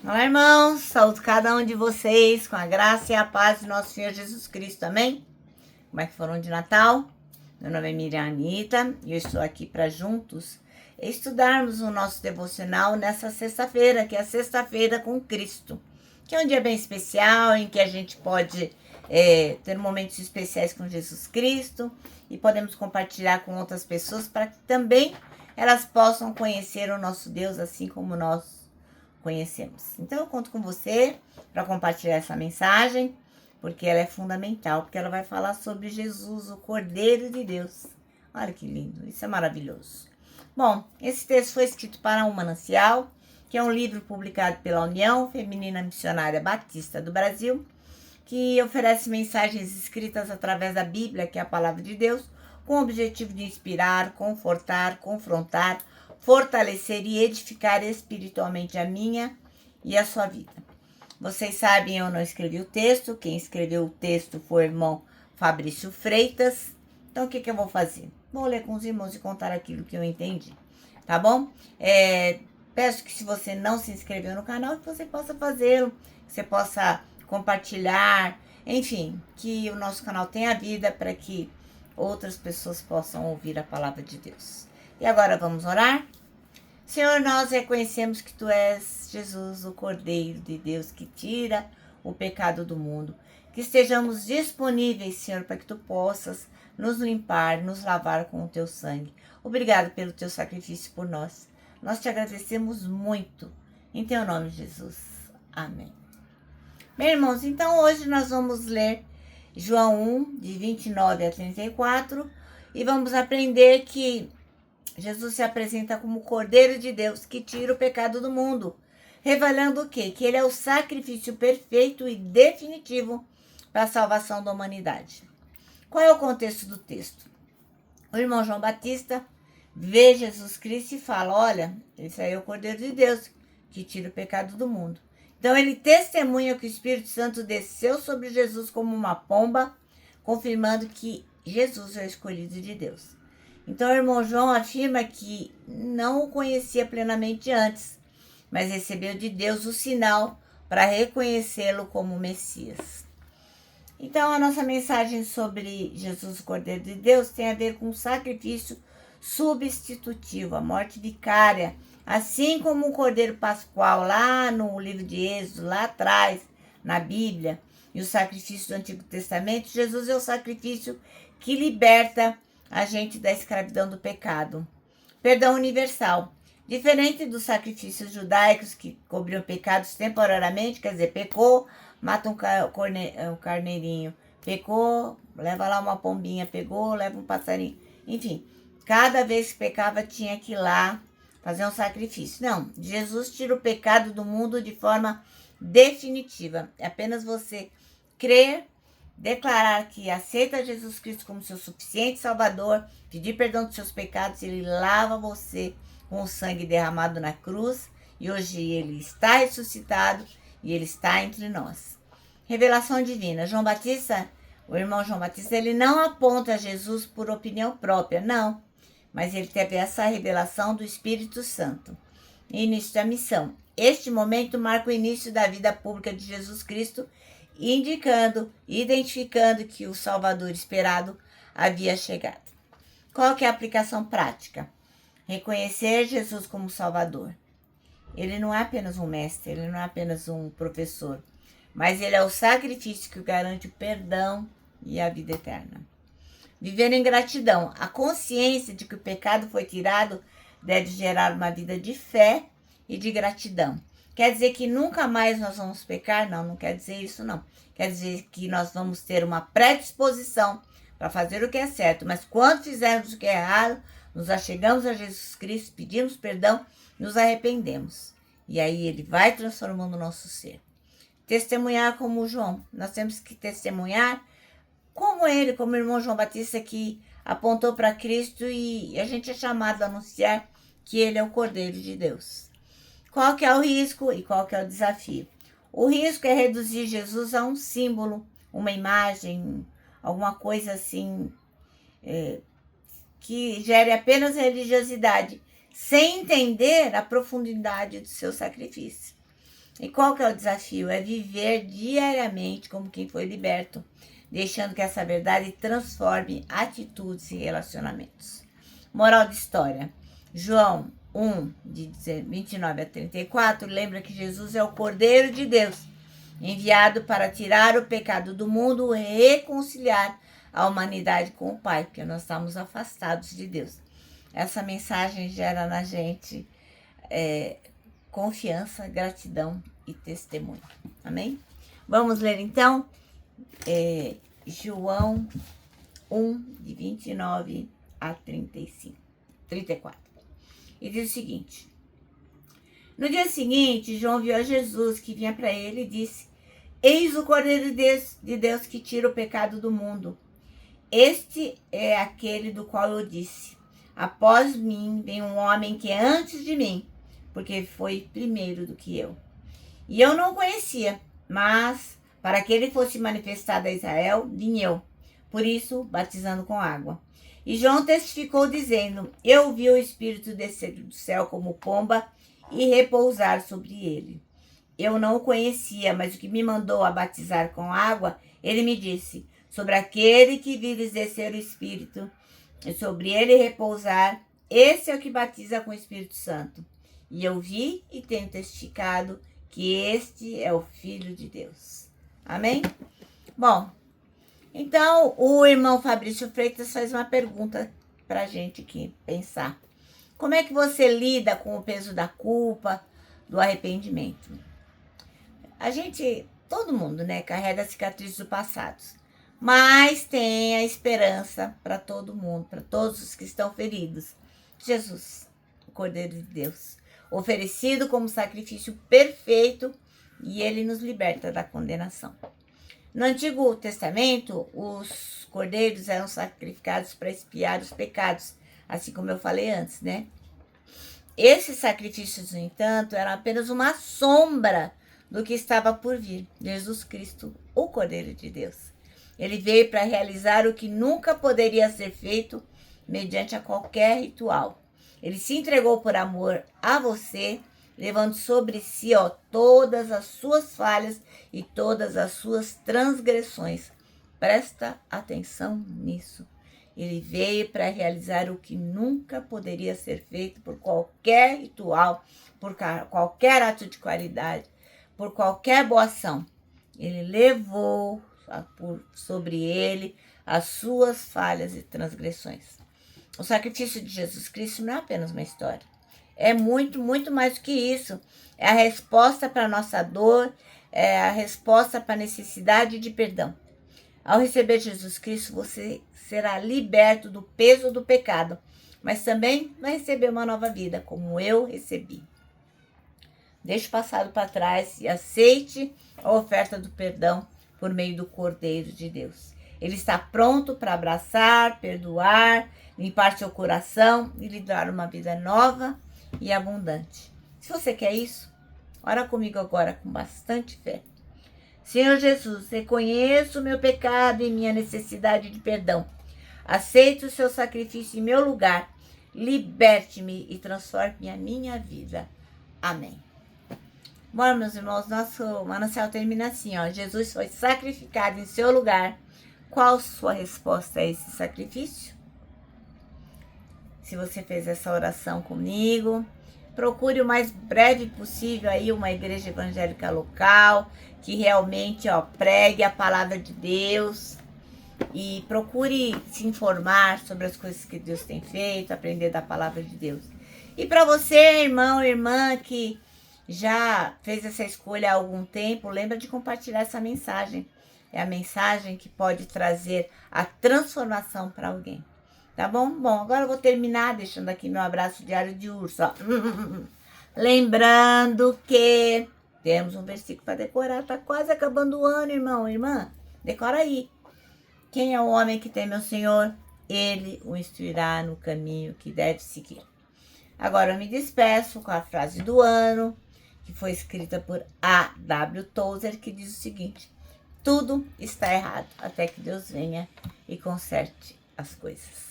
Olá, irmãos, saúde cada um de vocês com a graça e a paz de nosso Senhor Jesus Cristo, amém? Como é que foram de Natal? Meu nome é Miriam Anitta e eu estou aqui para juntos estudarmos o nosso devocional nessa sexta-feira, que é a Sexta-feira com Cristo, que é um dia bem especial em que a gente pode ter momentos especiais com Jesus Cristo e podemos compartilhar com outras pessoas para que também elas possam conhecer o nosso Deus assim como nós conhecemos. Então eu conto com você para compartilhar essa mensagem, porque ela é fundamental, porque ela vai falar sobre Jesus, o Cordeiro de Deus. Olha que lindo, isso é maravilhoso. Bom, esse texto foi escrito para um Manancial, que é um livro publicado pela União Feminina Missionária Batista do Brasil, que oferece mensagens escritas através da Bíblia, que é a palavra de Deus, com o objetivo de inspirar, confortar, confrontar, fortalecer e edificar espiritualmente a minha e a sua vida. Vocês sabem, eu não escrevi o texto, quem escreveu o texto foi o irmão Fabrício Freitas. Então, o que eu vou fazer? Vou ler com os irmãos e contar aquilo que eu entendi, tá bom? Peço que se você não se inscreveu no canal, que você possa fazê-lo, que você possa compartilhar, enfim, que o nosso canal tenha vida para que outras pessoas possam ouvir a palavra de Deus. E agora vamos orar? Senhor, nós reconhecemos que Tu és Jesus, o Cordeiro de Deus que tira o pecado do mundo. Que estejamos disponíveis, Senhor, para que Tu possas nos limpar, nos lavar com o Teu sangue. Obrigado pelo Teu sacrifício por nós. Nós Te agradecemos muito. Em Teu nome, Jesus. Amém. Meus irmãos, então hoje nós vamos ler João 1, de 29 a 34, e vamos aprender que Jesus se apresenta como o Cordeiro de Deus que tira o pecado do mundo, revelando o quê? Que ele é o sacrifício perfeito e definitivo para a salvação da humanidade. Qual é o contexto do texto? O irmão João Batista vê Jesus Cristo e fala, olha, esse aí é o Cordeiro de Deus que tira o pecado do mundo. Então ele testemunha que o Espírito Santo desceu sobre Jesus como uma pomba, confirmando que Jesus é o escolhido de Deus. Então o irmão João afirma que não o conhecia plenamente antes, mas recebeu de Deus o sinal para reconhecê-lo como Messias. Então a nossa mensagem sobre Jesus, o Cordeiro de Deus, tem a ver com o sacrifício substitutivo, a morte vicária, assim como o Cordeiro Pascual lá no livro de Êxodo, lá atrás, na Bíblia, e o sacrifício do Antigo Testamento. Jesus é o sacrifício que liberta a gente da escravidão do pecado. Perdão universal. Diferente dos sacrifícios judaicos que cobriam pecados temporariamente, quer dizer, pecou, mata um carneirinho, pecou, leva lá uma pombinha, pegou, leva um passarinho, enfim, cada vez que pecava tinha que ir lá fazer um sacrifício. Não, Jesus tira o pecado do mundo de forma definitiva. É apenas você crer, declarar que aceita Jesus Cristo como seu suficiente Salvador, pedir perdão dos seus pecados, ele lava você com o sangue derramado na cruz, e hoje ele está ressuscitado e ele está entre nós. Revelação divina. João Batista, o irmão João Batista, ele não aponta Jesus por opinião própria, não, mas ele teve essa revelação do Espírito Santo. Início da missão. Este momento marca o início da vida pública de Jesus Cristo, indicando, identificando que o Salvador esperado havia chegado. Qual que é a aplicação prática? Reconhecer Jesus como Salvador. Ele não é apenas um mestre, ele não é apenas um professor, mas ele é o sacrifício que garante o perdão e a vida eterna. Viver em gratidão. A consciência de que o pecado foi tirado deve gerar uma vida de fé e de gratidão. Quer dizer que nunca mais nós vamos pecar? Não, não quer dizer isso não. Quer dizer que nós vamos ter uma predisposição para fazer o que é certo, mas quando fizermos o que é errado, nos achegamos a Jesus Cristo, pedimos perdão, nos arrependemos. E aí ele vai transformando o nosso ser. Testemunhar como João. Nós temos que testemunhar como ele, como o irmão João Batista, que apontou para Cristo, e a gente é chamado a anunciar que ele é o Cordeiro de Deus. Qual que é o risco e qual que é o desafio? O risco é reduzir Jesus a um símbolo, uma imagem, alguma coisa assim, que gere apenas religiosidade, sem entender a profundidade do seu sacrifício. E qual que é o desafio? É viver diariamente como quem foi liberto, deixando que essa verdade transforme atitudes e relacionamentos. Moral de história. João 1, de 29 a 34, lembra que Jesus é o Cordeiro de Deus, enviado para tirar o pecado do mundo e reconciliar a humanidade com o Pai, porque nós estamos afastados de Deus. Essa mensagem gera na gente confiança, gratidão e testemunho. Amém? Vamos ler então João 1, de 29 a 34. E diz o seguinte: no dia seguinte, João viu a Jesus que vinha para ele e disse: eis o Cordeiro de Deus que tira o pecado do mundo. Este é aquele do qual eu disse: após mim vem um homem que é antes de mim, porque foi primeiro do que eu. E eu não o conhecia, mas para que ele fosse manifestado a Israel, vim eu, por isso batizando com água. E João testificou dizendo: eu vi o Espírito descer do céu como pomba e repousar sobre ele. Eu não o conhecia, mas o que me mandou a batizar com água, ele me disse: sobre aquele que vires descer o Espírito, e sobre ele repousar, esse é o que batiza com o Espírito Santo. E eu vi e tenho testificado que este é o Filho de Deus. Amém? Bom, então o irmão Fabrício Freitas faz uma pergunta para a gente aqui pensar. Como é que você lida com o peso da culpa, do arrependimento? A gente, todo mundo, né, carrega cicatrizes do passado, mas tem a esperança para todo mundo, para todos os que estão feridos. Jesus, o Cordeiro de Deus, oferecido como sacrifício perfeito, e ele nos liberta da condenação. No Antigo Testamento, os cordeiros eram sacrificados para expiar os pecados, assim como eu falei antes, né? Esses sacrifícios, no entanto, eram apenas uma sombra do que estava por vir. Jesus Cristo, o Cordeiro de Deus. Ele veio para realizar o que nunca poderia ser feito mediante a qualquer ritual. Ele se entregou por amor a você, levando sobre si todas as suas falhas e todas as suas transgressões. Presta atenção nisso. Ele veio para realizar o que nunca poderia ser feito por qualquer ritual, por qualquer ato de caridade, por qualquer boa ação. Ele levou sobre ele as suas falhas e transgressões. O sacrifício de Jesus Cristo não é apenas uma história. É muito, muito mais do que isso. É a resposta para a nossa dor, é a resposta para a necessidade de perdão. Ao receber Jesus Cristo, você será liberto do peso do pecado, mas também vai receber uma nova vida, como eu recebi. Deixe o passado para trás e aceite a oferta do perdão por meio do Cordeiro de Deus. Ele está pronto para abraçar, perdoar, limpar seu coração e lhe dar uma vida nova e abundante. Se você quer isso, ora comigo agora com bastante fé. Senhor Jesus, reconheço o meu pecado e minha necessidade de perdão. Aceito o seu sacrifício em meu lugar. Liberte-me e transforme a minha vida. Amém. Bom, meus irmãos, nosso manancial termina assim, ó. Jesus foi sacrificado em seu lugar. Qual sua resposta a esse sacrifício? Se você fez essa oração comigo, procure o mais breve possível aí uma igreja evangélica local, que realmente pregue a palavra de Deus, e procure se informar sobre as coisas que Deus tem feito, aprender da palavra de Deus. E para você, irmão, irmã, que já fez essa escolha há algum tempo, lembra de compartilhar essa mensagem. É a mensagem que pode trazer a transformação para alguém. Tá bom? Bom, agora eu vou terminar deixando aqui meu abraço diário de urso, ó. Lembrando que temos um versículo para decorar. Tá quase acabando o ano, irmão, irmã. Decora aí. Quem é o homem que teme ao Senhor? Ele o instruirá no caminho que deve seguir. Agora eu me despeço com a frase do ano, que foi escrita por A.W. Tozer, que diz o seguinte: tudo está errado até que Deus venha e conserte as coisas.